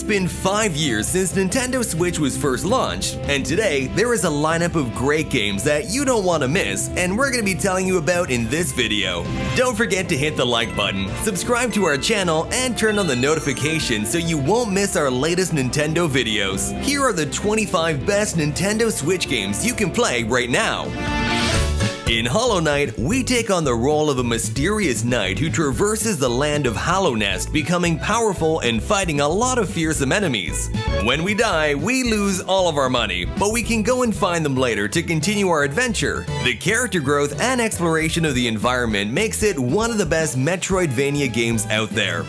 It's been 5 years since Nintendo Switch was first launched, and today there is a lineup of great games that you don't want to miss, and we're going to be telling you about in this video. Don't forget to hit the like button, subscribe to our channel, and turn on the notifications so you won't miss our latest Nintendo videos. Here are the 25 best Nintendo Switch games you can play right now. In Hollow Knight, we take on the role of a mysterious knight who traverses the land of Hollow Nest, becoming powerful and fighting a lot of fearsome enemies. When we die, we lose all of our money, but we can go and find them later to continue our adventure. The character growth and exploration of the environment makes it one of the best Metroidvania games out there.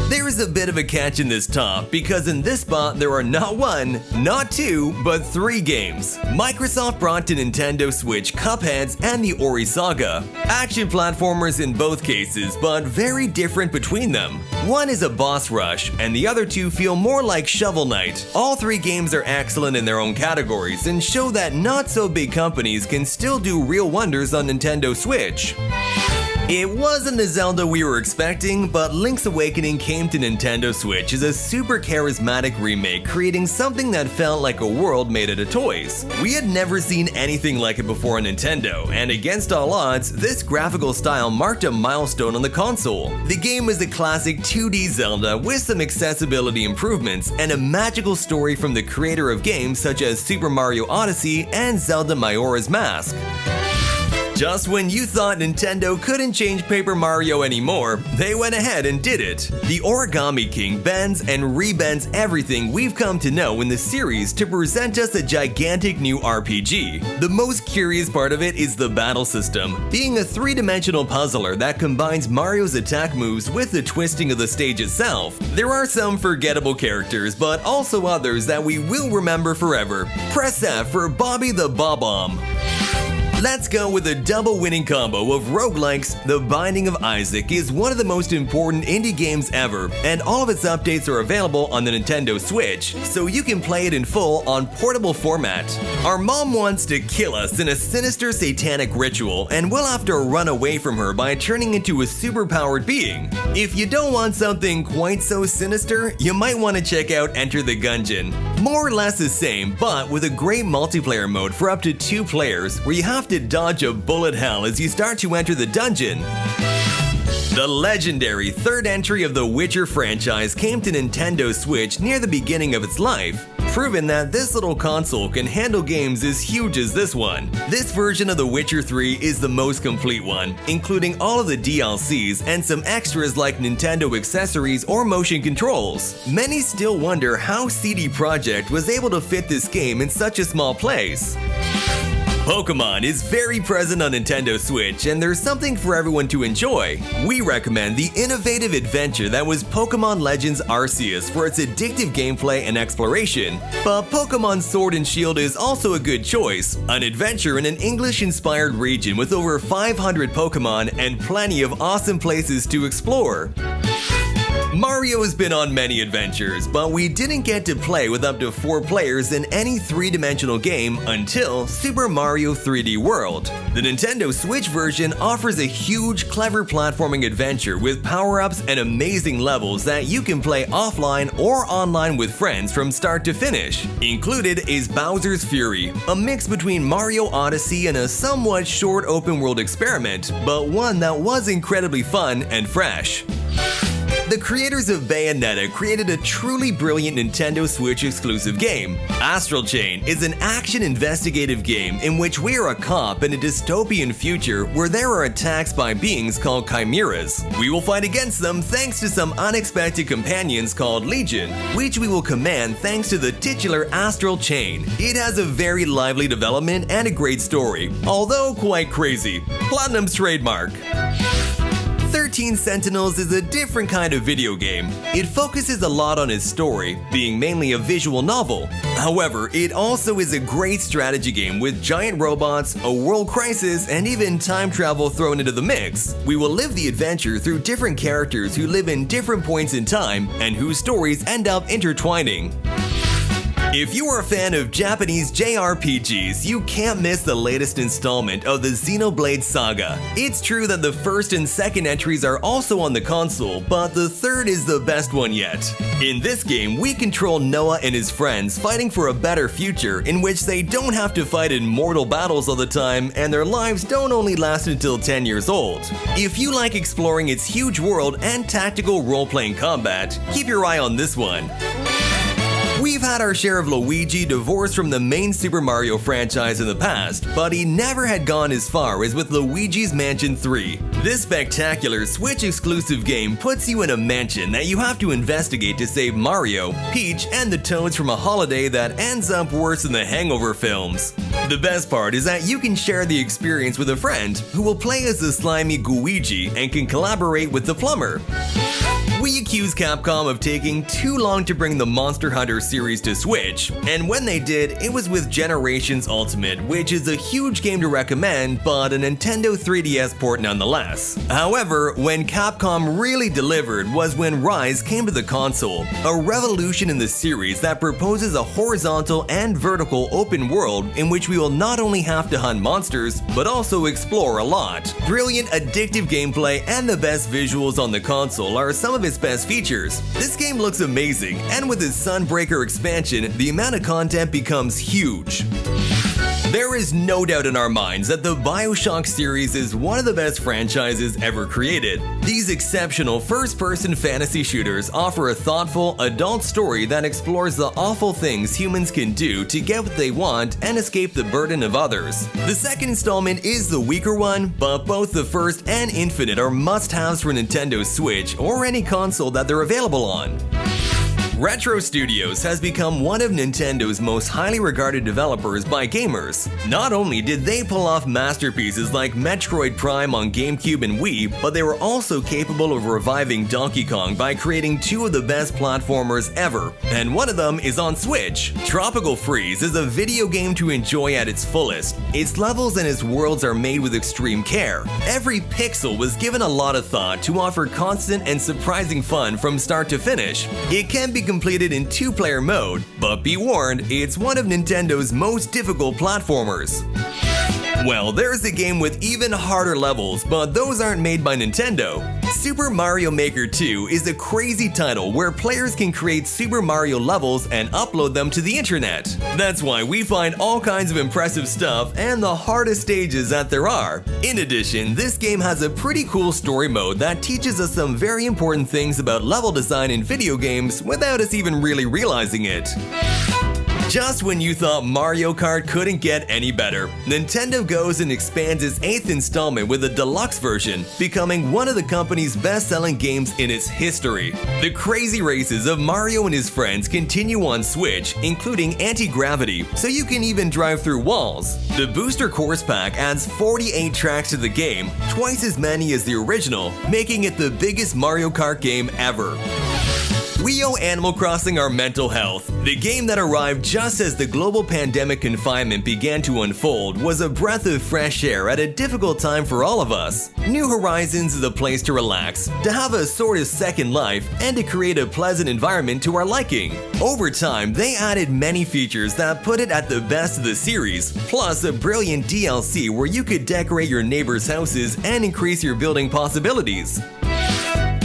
There is a bit of a catch in this top because in this spot there are not one, not two, but 3 games. Microsoft brought to Nintendo Switch Cupheads and the Ori Saga. Action platformers in both cases, but very different between them. One is a boss rush, and the other 2 feel more like Shovel Knight. All 3 games are excellent in their own categories and show that not so big companies can still do real wonders on Nintendo Switch. It wasn't the Zelda we were expecting, but Link's Awakening came to Nintendo Switch as a super charismatic remake, creating something that felt like a world made out of toys. We had never seen anything like it before on Nintendo, and against all odds, this graphical style marked a milestone on the console. The game is a classic 2D Zelda with some accessibility improvements and a magical story from the creator of games such as Super Mario Odyssey and Zelda Majora's Mask. Just when you thought Nintendo couldn't change Paper Mario anymore, they went ahead and did it. The Origami King bends and rebends everything we've come to know in the series to present us a gigantic new RPG. The most curious part of it is the battle system, being a 3-dimensional puzzler that combines Mario's attack moves with the twisting of the stage itself. There are some forgettable characters, but also others that we will remember forever. Press F for Bobby the Bob-omb. Let's go with a double winning combo of roguelikes. The Binding of Isaac is one of the most important indie games ever, and all of its updates are available on the Nintendo Switch, so you can play it in full on portable format. Our mom wants to kill us in a sinister satanic ritual, and we'll have to run away from her by turning into a superpowered being. If you don't want something quite so sinister, you might want to check out Enter the Gungeon. More or less the same, but with a great multiplayer mode for up to 2 players, where you have to dodge a bullet hell as you start to enter the dungeon. The legendary 3rd entry of the Witcher franchise came to Nintendo Switch near the beginning of its life, proving that this little console can handle games as huge as this one. This version of The Witcher 3 is the most complete one, including all of the DLCs and some extras like Nintendo accessories or motion controls. Many still wonder how CD Projekt was able to fit this game in such a small place. Pokemon is very present on Nintendo Switch, and there's something for everyone to enjoy. We recommend the innovative adventure that was Pokemon Legends Arceus for its addictive gameplay and exploration. But Pokemon Sword and Shield is also a good choice, an adventure in an English-inspired region with over 500 Pokemon and plenty of awesome places to explore. Mario has been on many adventures, but we didn't get to play with up to 4 players in any 3-dimensional game until Super Mario 3D World. The Nintendo Switch version offers a huge, clever platforming adventure with power-ups and amazing levels that you can play offline or online with friends from start to finish. Included is Bowser's Fury, a mix between Mario Odyssey and a somewhat short open-world experiment, but one that was incredibly fun and fresh. The creators of Bayonetta created a truly brilliant Nintendo Switch exclusive game. Astral Chain is an action investigative game in which we are a cop in a dystopian future where there are attacks by beings called chimeras. We will fight against them thanks to some unexpected companions called Legion, which we will command thanks to the titular Astral Chain. It has a very lively development and a great story, although quite crazy. Platinum's trademark. 13 Sentinels is a different kind of video game. It focuses a lot on its story, being mainly a visual novel. However, it also is a great strategy game with giant robots, a world crisis, and even time travel thrown into the mix. We will live the adventure through different characters who live in different points in time and whose stories end up intertwining. If you are a fan of Japanese JRPGs, you can't miss the latest installment of the Xenoblade Saga. It's true that the first and second entries are also on the console, but the third is the best one yet. In this game, we control Noah and his friends fighting for a better future in which they don't have to fight in mortal battles all the time and their lives don't only last until 10 years old. If you like exploring its huge world and tactical role-playing combat, keep your eye on this one. We've had our share of Luigi divorced from the main Super Mario franchise in the past, but he never had gone as far as with Luigi's Mansion 3. This spectacular Switch-exclusive game puts you in a mansion that you have to investigate to save Mario, Peach, and the Toads from a holiday that ends up worse than the Hangover films. The best part is that you can share the experience with a friend who will play as the slimy Luigi and can collaborate with the plumber. We accuse Capcom of taking too long to bring the Monster Hunter series to Switch, and when they did, it was with Generations Ultimate, which is a huge game to recommend, but a Nintendo 3DS port nonetheless. However, when Capcom really delivered was when Rise came to the console, a revolution in the series that proposes a horizontal and vertical open world in which we will not only have to hunt monsters, but also explore a lot. Brilliant, addictive gameplay and the best visuals on the console are some of its best features. This game looks amazing, and with its Sunbreaker expansion, the amount of content becomes huge. There is no doubt in our minds that the BioShock series is one of the best franchises ever created. These exceptional first-person fantasy shooters offer a thoughtful, adult story that explores the awful things humans can do to get what they want and escape the burden of others. The second installment is the weaker one, but both the first and Infinite are must-haves for Nintendo Switch or any console that they're available on. Retro Studios has become one of Nintendo's most highly regarded developers by gamers. Not only did they pull off masterpieces like Metroid Prime on GameCube and Wii, but they were also capable of reviving Donkey Kong by creating two of the best platformers ever, and one of them is on Switch. Tropical Freeze is a video game to enjoy at its fullest. Its levels and its worlds are made with extreme care. Every pixel was given a lot of thought to offer constant and surprising fun from start to finish. It can be completed in two-player mode, but be warned, it's one of Nintendo's most difficult platformers. Well, there's a game with even harder levels, but those aren't made by Nintendo. Super Mario Maker 2 is a crazy title where players can create Super Mario levels and upload them to the internet. That's why we find all kinds of impressive stuff and the hardest stages that there are. In addition, this game has a pretty cool story mode that teaches us some very important things about level design in video games without us even really realizing it. Just when you thought Mario Kart couldn't get any better, Nintendo goes and expands its 8th installment with a deluxe version, becoming one of the company's best-selling games in its history. The crazy races of Mario and his friends continue on Switch, including anti-gravity, so you can even drive through walls. The Booster Course Pack adds 48 tracks to the game, twice as many as the original, making it the biggest Mario Kart game ever. We owe Animal Crossing our mental health. The game that arrived just as the global pandemic confinement began to unfold was a breath of fresh air at a difficult time for all of us. New Horizons is a place to relax, to have a sort of second life, and to create a pleasant environment to our liking. Over time, they added many features that put it at the best of the series, plus a brilliant DLC where you could decorate your neighbors' houses and increase your building possibilities.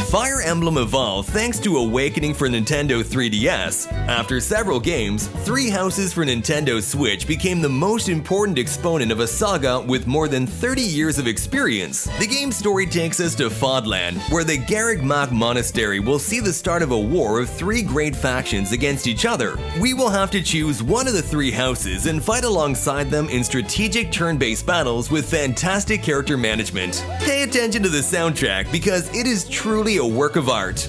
Fire Emblem evolved thanks to Awakening for Nintendo 3DS. After several games, Three Houses for Nintendo Switch became the most important exponent of a saga with more than 30 years of experience. The game's story takes us to Fodland, where the Garreg Mach Monastery will see the start of a war of three great factions against each other. We will have to choose one of the three houses and fight alongside them in strategic turn-based battles with fantastic character management. Pay attention to the soundtrack because it is truly a work of art.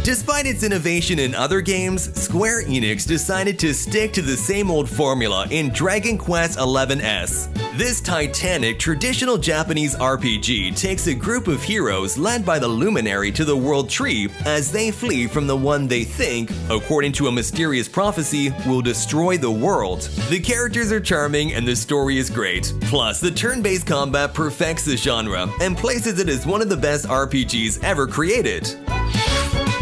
Despite its innovation in other games, Square Enix decided to stick to the same old formula in Dragon Quest XI's. This titanic, traditional Japanese RPG takes a group of heroes led by the Luminary to the World Tree as they flee from the one they think, according to a mysterious prophecy, will destroy the world. The characters are charming and the story is great. Plus, the turn-based combat perfects the genre and places it as one of the best RPGs ever created.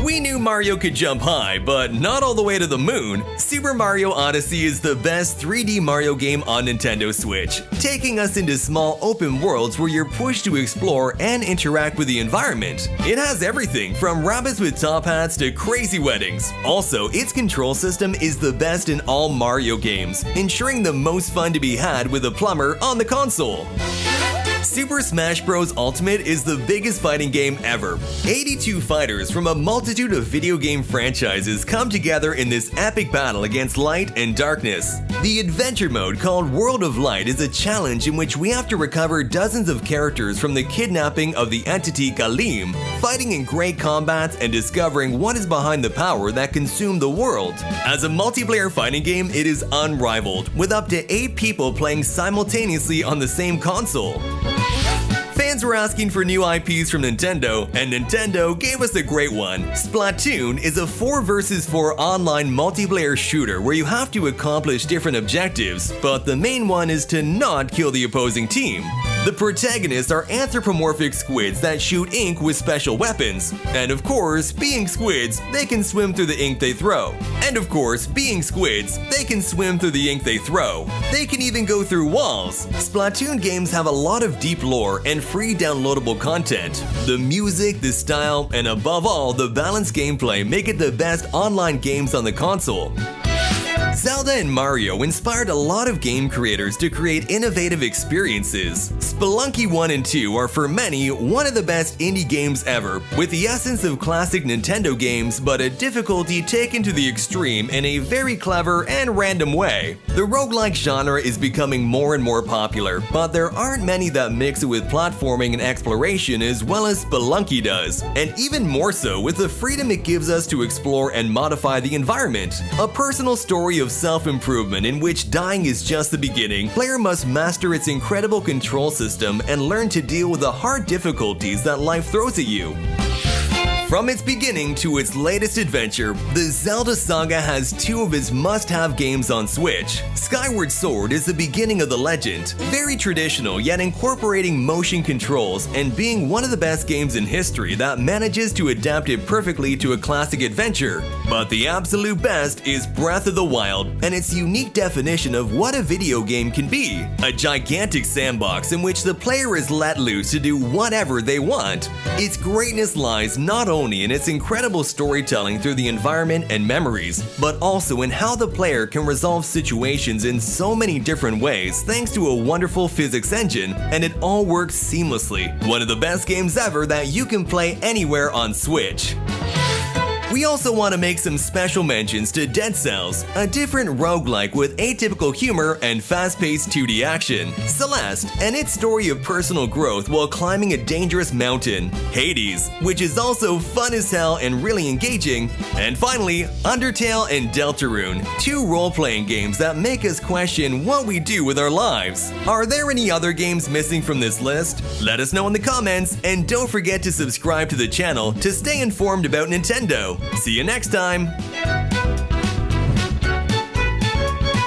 We knew Mario could jump high, but not all the way to the moon. Super Mario Odyssey is the best 3D Mario game on Nintendo Switch, taking us into small open worlds where you're pushed to explore and interact with the environment. It has everything from rabbits with top hats to crazy weddings. Also, its control system is the best in all Mario games, ensuring the most fun to be had with a plumber on the console. Super Smash Bros. Ultimate is the biggest fighting game ever. 82 fighters from a multitude of video game franchises come together in this epic battle against light and darkness. The adventure mode called World of Light is a challenge in which we have to recover dozens of characters from the kidnapping of the entity Kalim, fighting in great combats and discovering what is behind the power that consumed the world. As a multiplayer fighting game, it is unrivaled, with up to 8 people playing simultaneously on the same console. Fans were asking for new IPs from Nintendo, and Nintendo gave us a great one. Splatoon is a 4 vs 4 online multiplayer shooter where you have to accomplish different objectives, but the main one is to not kill the opposing team. The protagonists are anthropomorphic squids that shoot ink with special weapons. And of course, being squids, they can swim through the ink they throw. They can even go through walls. Splatoon games have a lot of deep lore and free downloadable content. The music, the style, and above all, the balanced gameplay make it the best online games on the console. Zelda and Mario inspired a lot of game creators to create innovative experiences. Spelunky 1 and 2 are for many one of the best indie games ever, with the essence of classic Nintendo games but a difficulty taken to the extreme in a very clever and random way. The roguelike genre is becoming more and more popular, but there aren't many that mix it with platforming and exploration as well as Spelunky does, and even more so with the freedom it gives us to explore and modify the environment. A personal story of self-improvement in which dying is just the beginning, player must master its incredible control system and learn to deal with the hard difficulties that life throws at you. From its beginning to its latest adventure, the Zelda saga has 2 of its must-have games on Switch. Skyward Sword is the beginning of the legend, very traditional yet incorporating motion controls and being one of the best games in history that manages to adapt it perfectly to a classic adventure. But the absolute best is Breath of the Wild and its unique definition of what a video game can be, a gigantic sandbox in which the player is let loose to do whatever they want. Its greatness lies not only in its incredible storytelling through the environment and memories, but also in how the player can resolve situations in so many different ways thanks to a wonderful physics engine, and it all works seamlessly. One of the best games ever that you can play anywhere on Switch. We also want to make some special mentions to Dead Cells, a different roguelike with atypical humor and fast-paced 2D action. Celeste, and its story of personal growth while climbing a dangerous mountain. Hades, which is also fun as hell and really engaging. And finally, Undertale and Deltarune, 2 role-playing games that make us question what we do with our lives. Are there any other games missing from this list? Let us know in the comments, and don't forget to subscribe to the channel to stay informed about Nintendo. See you next time!